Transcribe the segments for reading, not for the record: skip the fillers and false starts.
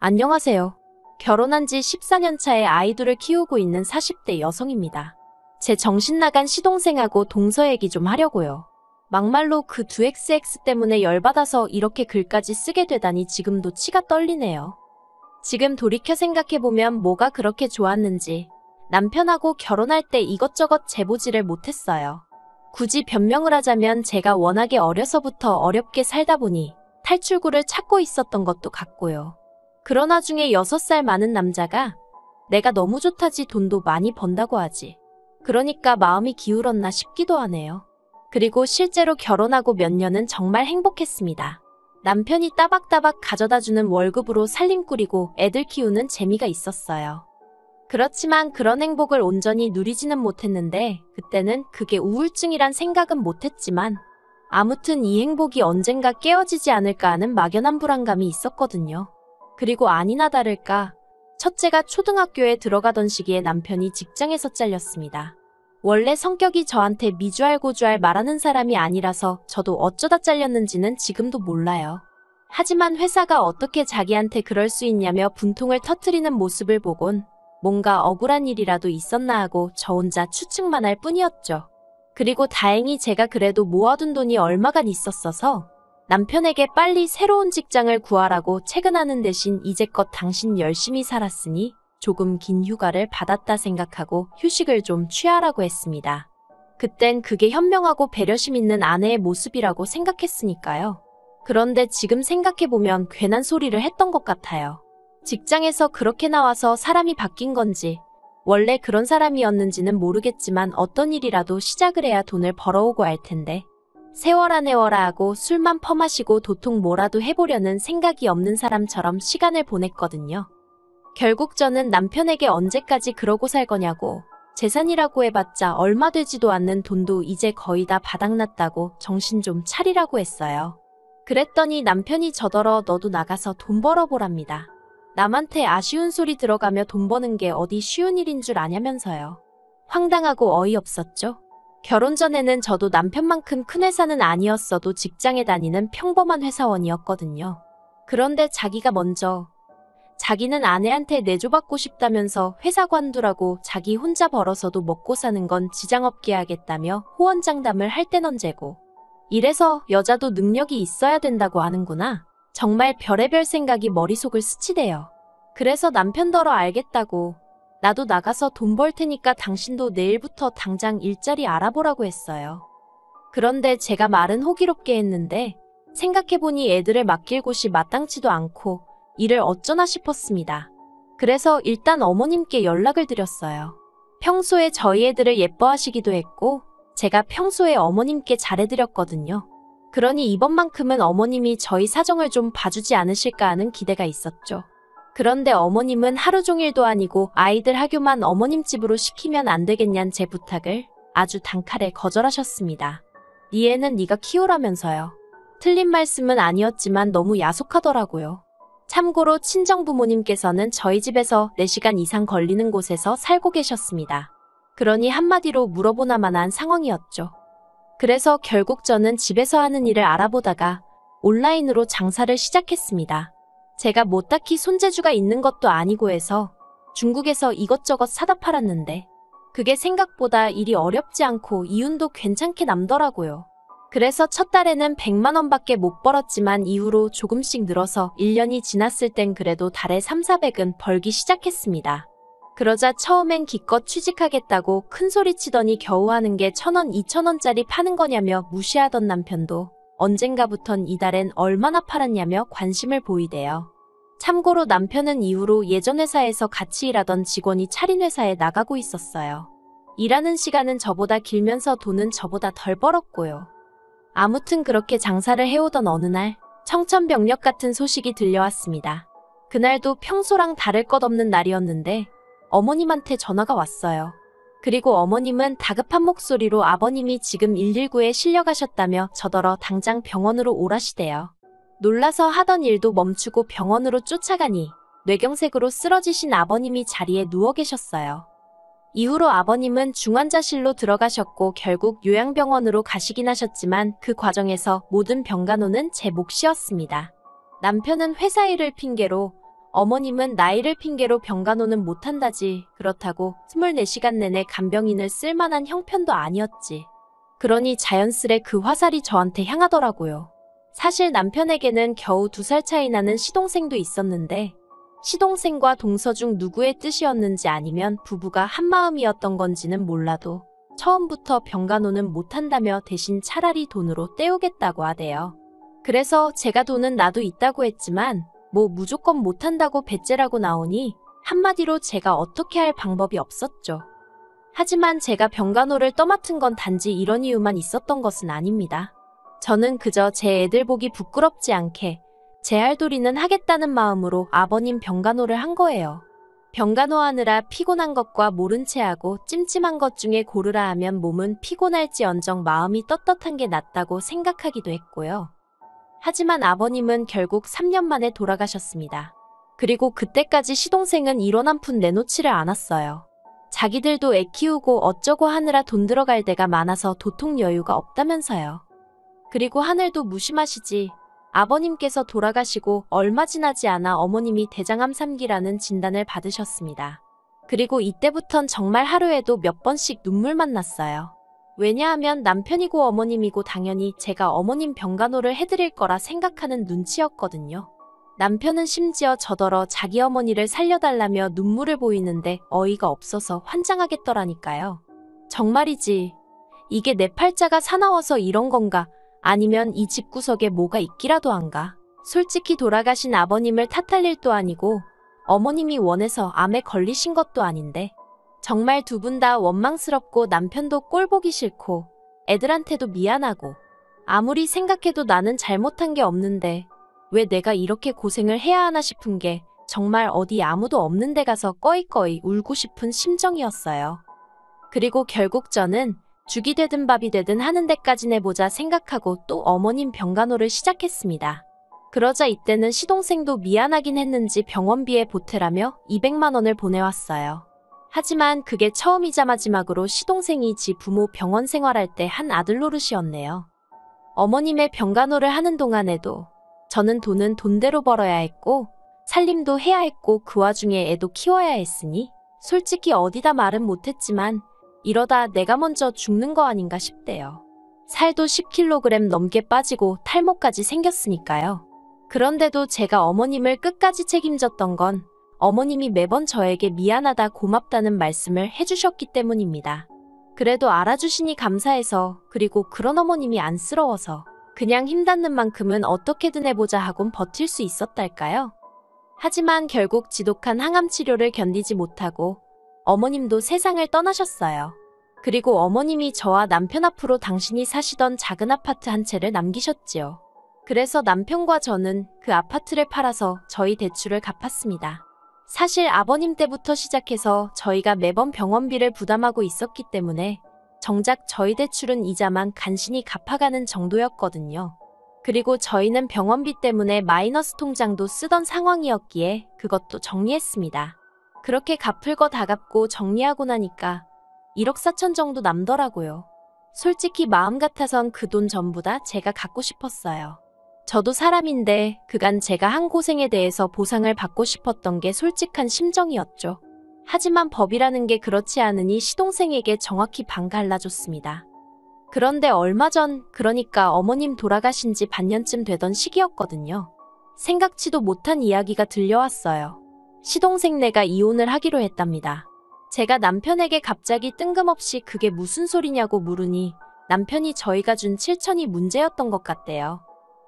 안녕하세요. 결혼한 지 14년 차에 아이들을 키우고 있는 40대 여성입니다. 제 정신 나간 시동생하고 동서 얘기 좀 하려고요. 막말로 그 두 XX 때문에 열받아서 이렇게 글까지 쓰게 되다니 지금도 치가 떨리네요. 지금 돌이켜 생각해보면 뭐가 그렇게 좋았는지 남편하고 결혼할 때 이것저것 재보지를 못했어요. 굳이 변명을 하자면 제가 워낙에 어려서부터 어렵게 살다 보니 탈출구를 찾고 있었던 것도 같고요. 그러나 중에 6살 많은 남자가 내가 너무 좋다지 돈도 많이 번다고 하지. 그러니까 마음이 기울었나 싶기도 하네요. 그리고 실제로 결혼하고 몇 년은 정말 행복했습니다. 남편이 따박따박 가져다주는 월급으로 살림 꾸리고 애들 키우는 재미가 있었어요. 그렇지만 그런 행복을 온전히 누리지는 못했는데 그때는 그게 우울증이란 생각은 못했지만 아무튼 이 행복이 언젠가 깨어지지 않을까 하는 막연한 불안감이 있었거든요. 그리고 아니나 다를까 첫째가 초등학교에 들어가던 시기에 남편이 직장에서 잘렸습니다. 원래 성격이 저한테 미주알 고주알 말하는 사람이 아니라서 저도 어쩌다 잘렸는지는 지금도 몰라요. 하지만 회사가 어떻게 자기한테 그럴 수 있냐며 분통을 터뜨리는 모습을 보곤 뭔가 억울한 일이라도 있었나 하고 저 혼자 추측만 할 뿐이었죠. 그리고 다행히 제가 그래도 모아둔 돈이 얼마간 있었어서 남편에게 빨리 새로운 직장을 구하라고 채근하는 대신 이제껏 당신 열심히 살았으니 조금 긴 휴가를 받았다 생각하고 휴식을 좀 취하라고 했습니다. 그땐 그게 현명하고 배려심 있는 아내의 모습이라고 생각했으니까요. 그런데 지금 생각해보면 괜한 소리를 했던 것 같아요. 직장에서 그렇게 나와서 사람이 바뀐 건지 원래 그런 사람이었는지는 모르겠지만 어떤 일이라도 시작을 해야 돈을 벌어오고 할 텐데 세워라 내워라 하고 술만 퍼마시고 도통 뭐라도 해보려는 생각이 없는 사람처럼 시간을 보냈거든요. 결국 저는 남편에게 언제까지 그러고 살 거냐고 재산이라고 해봤자 얼마 되지도 않는 돈도 이제 거의 다 바닥났다고 정신 좀 차리라고 했어요. 그랬더니 남편이 저더러 너도 나가서 돈 벌어보랍니다. 남한테 아쉬운 소리 들어가며 돈 버는 게 어디 쉬운 일인 줄 아냐면서요. 황당하고 어이없었죠. 결혼 전에는 저도 남편만큼 큰 회사는 아니었어도 직장에 다니는 평범한 회사원이었거든요. 그런데 자기가 먼저 자기는 아내한테 내조받고 싶다면서 회사 관두라고 자기 혼자 벌어서도 먹고 사는 건 지장 없게 하겠다며 호언장담을 할 땐 언제고. 이래서 여자도 능력이 있어야 된다고 하는구나. 정말 별의별 생각이 머릿속을 스치대요. 그래서 남편더러 알겠다고 나도 나가서 돈 벌 테니까 당신도 내일부터 당장 일자리 알아보라고 했어요. 그런데 제가 말은 호기롭게 했는데 생각해보니 애들을 맡길 곳이 마땅치도 않고 일을 어쩌나 싶었습니다. 그래서 일단 어머님께 연락을 드렸어요. 평소에 저희 애들을 예뻐하시기도 했고 제가 평소에 어머님께 잘해드렸거든요. 그러니 이번만큼은 어머님이 저희 사정을 좀 봐주지 않으실까 하는 기대가 있었죠. 그런데 어머님은 하루 종일도 아니고 아이들 학교만 어머님 집으로 시키면 안 되겠냐는 제 부탁을 아주 단칼에 거절하셨습니다. 네 애는 네가 키우라면서요. 틀린 말씀은 아니었지만 너무 야속하더라고요. 참고로 친정부모님께서는 저희 집에서 4시간 이상 걸리는 곳에서 살고 계셨습니다. 그러니 한마디로 물어보나마난 상황이었죠. 그래서 결국 저는 집에서 하는 일을 알아보다가 온라인으로 장사를 시작했습니다. 제가 뭐 딱히 손재주가 있는 것도 아니고 해서 중국에서 이것저것 사다 팔았는데 그게 생각보다 일이 어렵지 않고 이윤도 괜찮게 남더라고요. 그래서 첫 달에는 100만 원밖에 못 벌었지만 이후로 조금씩 늘어서 1년이 지났을 땐 그래도 달에 3,400은 벌기 시작했습니다. 그러자 처음엔 기껏 취직하겠다고 큰소리 치더니 겨우 하는 게 1,000원, 2,000원짜리 파는 거냐며 무시하던 남편도 언젠가부턴 이달엔 얼마나 팔았냐며 관심을 보이대요. 참고로 남편은 이후로 예전 회사에서 같이 일하던 직원이 차린 회사에 나가고 있었어요. 일하는 시간은 저보다 길면서 돈은 저보다 덜 벌었고요. 아무튼 그렇게 장사를 해오던 어느 날 청천벽력 같은 소식이 들려왔습니다. 그날도 평소랑 다를 것 없는 날이었는데 어머님한테 전화가 왔어요. 그리고 어머님은 다급한 목소리로 아버님이 지금 119에 실려가셨다며 저더러 당장 병원으로 오라시대요. 놀라서 하던 일도 멈추고 병원으로 쫓아가니 뇌경색으로 쓰러지신 아버님이 자리에 누워 계셨어요. 이후로 아버님은 중환자실로 들어가셨고 결국 요양병원으로 가시긴 하셨지만 그 과정에서 모든 병간호는 제 몫이었습니다. 남편은 회사 일을 핑계로 어머님은 나이를 핑계로 병간호는 못한다지. 그렇다고 24시간 내내 간병인을 쓸만한 형편도 아니었지. 그러니 자연스레 그 화살이 저한테 향하더라고요. 사실 남편에게는 겨우 2살 차이 나는 시동생도 있었는데 시동생과 동서 중 누구의 뜻이었는지 아니면 부부가 한마음이었던 건지는 몰라도 처음부터 병간호는 못한다며 대신 차라리 돈으로 때우겠다고 하대요. 그래서 제가 돈은 나도 있다고 했지만 뭐 무조건 못한다고 배째라고 나오니 한마디로 제가 어떻게 할 방법이 없었죠. 하지만 제가 병간호를 떠맡은 건 단지 이런 이유만 있었던 것은 아닙니다. 저는 그저 제 애들 보기 부끄럽지 않게 제 할도리는 하겠다는 마음으로 아버님 병간호를 한 거예요. 병간호하느라 피곤한 것과 모른 채 하고 찜찜한 것 중에 고르라 하면 몸은 피곤할지언정 마음이 떳떳한 게 낫다고 생각하기도 했고요. 하지만 아버님은 결국 3년 만에 돌아가셨습니다. 그리고 그때까지 시동생은 1원 한 푼 내놓지를 않았어요. 자기들도 애 키우고 어쩌고 하느라 돈 들어갈 데가 많아서 도통 여유가 없다면서요. 그리고 하늘도 무심하시지. 아버님께서 돌아가시고 얼마 지나지 않아 어머님이 대장암 3기라는 진단을 받으셨습니다. 그리고 이때부턴 정말 하루에도 몇 번씩 눈물만 났어요. 왜냐하면 남편이고 어머님이고 당연히 제가 어머님 병간호를 해드릴 거라 생각하는 눈치였거든요. 남편은 심지어 저더러 자기 어머니를 살려달라며 눈물을 보이는데 어이가 없어서 환장하겠더라니까요. 정말이지. 이게 내 팔자가 사나워서 이런 건가? 아니면 이 집구석에 뭐가 있기라도 한가? 솔직히 돌아가신 아버님을 탓할 일도 아니고 어머님이 원해서 암에 걸리신 것도 아닌데 정말 두 분 다 원망스럽고 남편도 꼴보기 싫고 애들한테도 미안하고 아무리 생각해도 나는 잘못한 게 없는데 왜 내가 이렇게 고생을 해야 하나 싶은 게 정말 어디 아무도 없는 데 가서 꺼이꺼이 울고 싶은 심정이었어요. 그리고 결국 저는 죽이 되든 밥이 되든 하는 데까지 내보자 생각하고 또 어머님 병간호를 시작했습니다. 그러자 이때는 시동생도 미안하긴 했는지 병원비에 보태라며 200만 원을 보내왔어요. 하지만 그게 처음이자 마지막으로 시동생이 지 부모 병원 생활할 때 한 아들 노릇이었네요. 어머님의 병간호를 하는 동안에도 저는 돈은 돈대로 벌어야 했고 살림도 해야 했고 그 와중에 애도 키워야 했으니 솔직히 어디다 말은 못했지만 이러다 내가 먼저 죽는 거 아닌가 싶대요. 살도 10kg 넘게 빠지고 탈모까지 생겼으니까요. 그런데도 제가 어머님을 끝까지 책임졌던 건 어머님이 매번 저에게 미안하다 고맙다는 말씀을 해주셨기 때문입니다. 그래도 알아주시니 감사해서 그리고 그런 어머님이 안쓰러워서 그냥 힘닿는 만큼은 어떻게든 해보자 하곤 버틸 수 있었달까요? 하지만 결국 지독한 항암 치료를 견디지 못하고 어머님도 세상을 떠나셨어요. 그리고 어머님이 저와 남편 앞으로 당신이 사시던 작은 아파트 한 채를 남기셨지요. 그래서 남편과 저는 그 아파트를 팔아서 저희 대출을 갚았습니다. 사실 아버님 때부터 시작해서 저희가 매번 병원비를 부담하고 있었기 때문에 정작 저희 대출은 이자만 간신히 갚아가는 정도였거든요. 그리고 저희는 병원비 때문에 마이너스 통장도 쓰던 상황이었기에 그것도 정리했습니다. 그렇게 갚을 거 다 갚고 정리하고 나니까 1억 4천 정도 남더라고요. 솔직히 마음 같아선 그 돈 전부 다 제가 갖고 싶었어요. 저도 사람인데 그간 제가 한 고생에 대해서 보상을 받고 싶었던 게 솔직한 심정이었죠. 하지만 법이라는 게 그렇지 않으니 시동생에게 정확히 반 갈라줬습니다. 그런데 얼마 전, 그러니까 어머님 돌아가신 지 반년쯤 되던 시기였거든요. 생각지도 못한 이야기가 들려왔어요. 시동생네가 이혼을 하기로 했답니다. 제가 남편에게 갑자기 뜬금없이 그게 무슨 소리냐고 물으니 남편이 저희가 준 7천이 문제였던 것 같대요.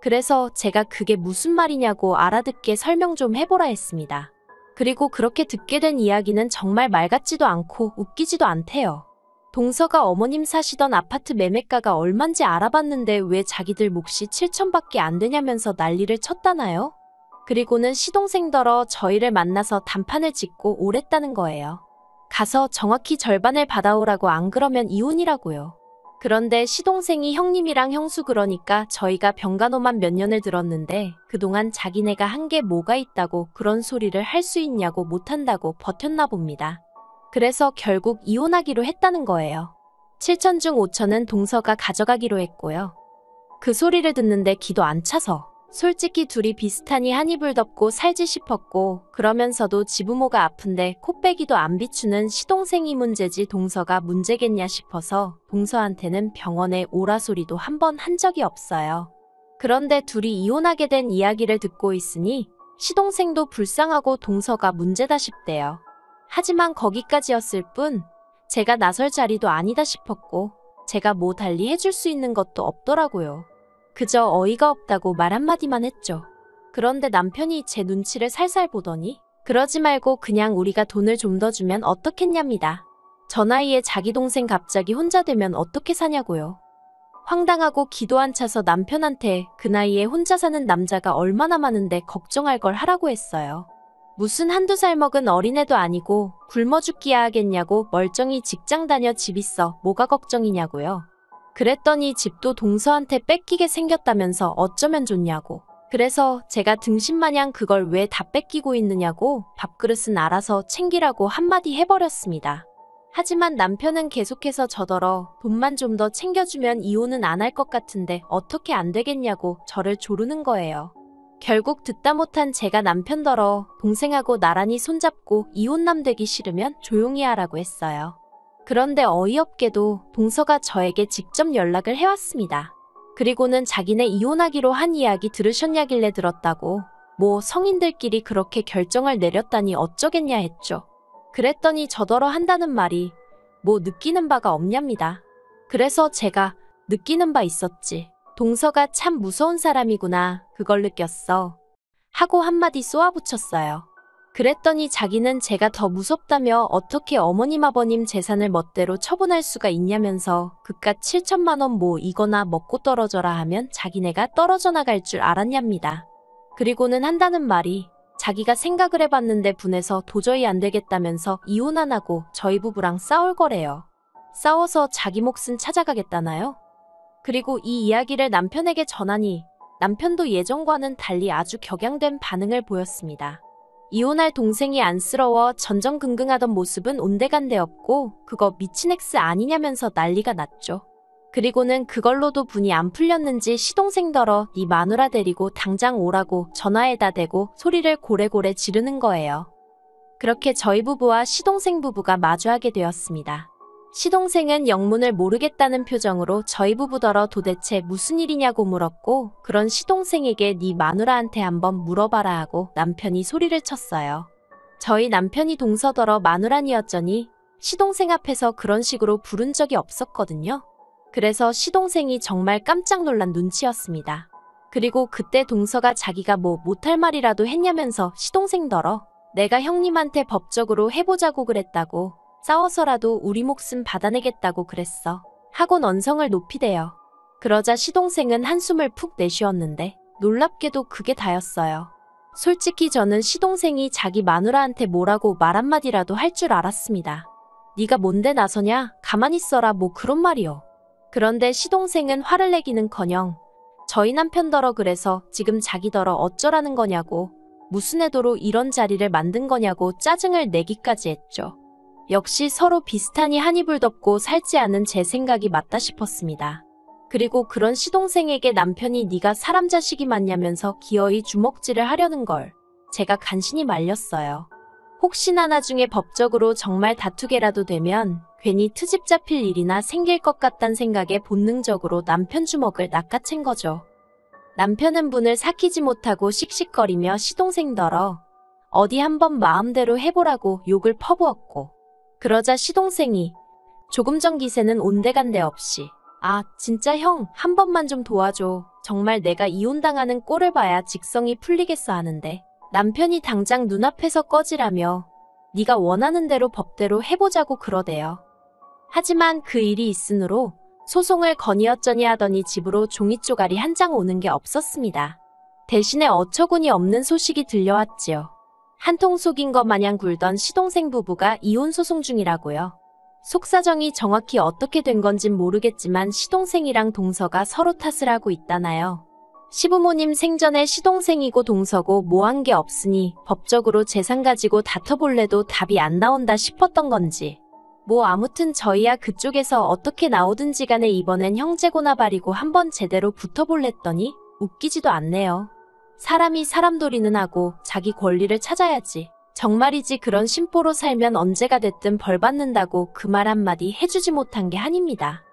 그래서 제가 그게 무슨 말이냐고 알아듣게 설명 좀 해보라 했습니다. 그리고 그렇게 듣게 된 이야기는 정말 말 같지도 않고 웃기지도 않대요. 동서가 어머님 사시던 아파트 매매가가 얼만지 알아봤는데 왜 자기들 몫이 7천밖에 안 되냐면서 난리를 쳤다나요? 그리고는 시동생더러 저희를 만나서 단판을 짓고 오랬다는 거예요. 가서 정확히 절반을 받아오라고, 안 그러면 이혼이라고요. 그런데 시동생이 형님이랑 형수 그러니까 저희가 병간호만 몇 년을 들었는데 그동안 자기네가 한 게 뭐가 있다고 그런 소리를 할 수 있냐고 못한다고 버텼나 봅니다. 그래서 결국 이혼하기로 했다는 거예요. 7천 중 5천은 동서가 가져가기로 했고요. 그 소리를 듣는데 기도 안 차서 솔직히 둘이 비슷하니 한 이불 덮고 살지 싶었고 그러면서도 지부모가 아픈데 코빼기도 안 비추는 시동생이 문제지 동서가 문제겠냐 싶어서 동서한테는 병원에 오라 소리도 한 번 한 적이 없어요. 그런데 둘이 이혼하게 된 이야기를 듣고 있으니 시동생도 불쌍하고 동서가 문제다 싶대요. 하지만 거기까지였을 뿐 제가 나설 자리도 아니다 싶었고 제가 뭐 달리 해줄 수 있는 것도 없더라고요. 그저 어이가 없다고 말 한마디만 했죠. 그런데 남편이 제 눈치를 살살 보더니 그러지 말고 그냥 우리가 돈을 좀 더 주면 어떻겠냐입니다. 저 나이에 자기 동생 갑자기 혼자 되면 어떻게 사냐고요. 황당하고 기도 안 차서 남편한테 그 나이에 혼자 사는 남자가 얼마나 많은데 걱정할 걸 하라고 했어요. 무슨 한두 살 먹은 어린애도 아니고 굶어 죽기야 하겠냐고 멀쩡히 직장 다녀 집 있어 뭐가 걱정이냐고요. 그랬더니 집도 동서한테 뺏기게 생겼다면서 어쩌면 좋냐고. 그래서 제가 등신마냥 그걸 왜 다 뺏기고 있느냐고 밥그릇은 알아서 챙기라고 한마디 해버렸습니다. 하지만 남편은 계속해서 저더러 돈만 좀 더 챙겨주면 이혼은 안 할 것 같은데 어떻게 안 되겠냐고 저를 조르는 거예요. 결국 듣다 못한 제가 남편더러 동생하고 나란히 손잡고 이혼남 되기 싫으면 조용히 하라고 했어요. 그런데 어이없게도 동서가 저에게 직접 연락을 해왔습니다. 그리고는 자기네 이혼하기로 한 이야기 들으셨냐길래 들었다고 뭐 성인들끼리 그렇게 결정을 내렸다니 어쩌겠냐 했죠. 그랬더니 저더러 한다는 말이 뭐 느끼는 바가 없냐입니다. 그래서 제가 느끼는 바 있었지. 동서가 참 무서운 사람이구나. 그걸 느꼈어. 하고 한마디 쏘아붙였어요. 그랬더니 자기는 제가 더 무섭다며 어떻게 어머님 아버님 재산을 멋대로 처분할 수가 있냐면서 그깟 7천만 원 뭐 이거나 먹고 떨어져라 하면 자기네가 떨어져 나갈 줄 알았냐입니다. 그리고는 한다는 말이 자기가 생각을 해봤는데 분해서 도저히 안 되겠다면서 이혼 안 하고 저희 부부랑 싸울 거래요. 싸워서 자기 몫은 찾아가겠다나요? 그리고 이 이야기를 남편에게 전하니 남편도 예전과는 달리 아주 격양된 반응을 보였습니다. 이혼할 동생이 안쓰러워 전전긍긍하던 모습은 온데간데 없고 그거 미친 X 아니냐면서 난리가 났죠. 그리고는 그걸로도 분이 안 풀렸는지 시동생더러 네 마누라 데리고 당장 오라고 전화에다 대고 소리를 고래고래 지르는 거예요. 그렇게 저희 부부와 시동생 부부가 마주하게 되었습니다. 시동생은 영문을 모르겠다는 표정으로 저희 부부더러 도대체 무슨 일이냐고 물었고 그런 시동생에게 네 마누라한테 한번 물어봐라 하고 남편이 소리를 쳤어요. 저희 남편이 동서더러 마누라니었더니 시동생 앞에서 그런 식으로 부른 적이 없었거든요. 그래서 시동생이 정말 깜짝 놀란 눈치였습니다. 그리고 그때 동서가 자기가 뭐 못할 말이라도 했냐면서 시동생더러 내가 형님한테 법적으로 해보자고 그랬다고 싸워서라도 우리 목숨 받아내겠다고 그랬어. 하곤 언성을 높이대요. 그러자 시동생은 한숨을 푹 내쉬었는데 놀랍게도 그게 다였어요. 솔직히 저는 시동생이 자기 마누라한테 뭐라고 말 한마디라도 할 줄 알았습니다. 네가 뭔데 나서냐? 가만히 있어라 뭐 그런 말이요. 그런데 시동생은 화를 내기는커녕 저희 남편더러 그래서 지금 자기더러 어쩌라는 거냐고 무슨 애도로 이런 자리를 만든 거냐고 짜증을 내기까지 했죠. 역시 서로 비슷하니 한 이불 덮고 살지 않은 제 생각이 맞다 싶었습니다. 그리고 그런 시동생에게 남편이 네가 사람 자식이 맞냐면서 기어이 주먹질을 하려는 걸 제가 간신히 말렸어요. 혹시나 나중에 법적으로 정말 다투게라도 되면 괜히 트집 잡힐 일이나 생길 것 같단 생각에 본능적으로 남편 주먹을 낚아챈 거죠. 남편은 분을 삭히지 못하고 씩씩거리며 시동생더러 어디 한번 마음대로 해보라고 욕을 퍼부었고 그러자 시동생이 조금 전 기세는 온데간데 없이 아 진짜 형 한 번만 좀 도와줘. 정말 내가 이혼당하는 꼴을 봐야 직성이 풀리겠어 하는데 남편이 당장 눈앞에서 꺼지라며 네가 원하는 대로 법대로 해보자고 그러대요. 하지만 그 일이 있으므로 소송을 건의어쩌니 하더니 집으로 종이 쪼가리 한 장 오는 게 없었습니다. 대신에 어처구니 없는 소식이 들려왔지요. 한통 속인 것 마냥 굴던 시동생 부부가 이혼 소송 중이라고요. 속사정이 정확히 어떻게 된 건진 모르겠지만 시동생이랑 동서가 서로 탓을 하고 있다나요. 시부모님 생전에 시동생이고 동서고 뭐 한 게 없으니 법적으로 재산 가지고 다퉈볼래도 답이 안 나온다 싶었던 건지. 뭐 아무튼 저희야 그쪽에서 어떻게 나오든지 간에 이번엔 형제고나 발이고 한번 제대로 붙어볼랬더니 웃기지도 않네요. 사람이 사람돌이는 하고 자기 권리를 찾아야지. 정말이지 그런 심보로 살면 언제가 됐든 벌 받는다고 그 말 한마디 해주지 못한 게 한입니다.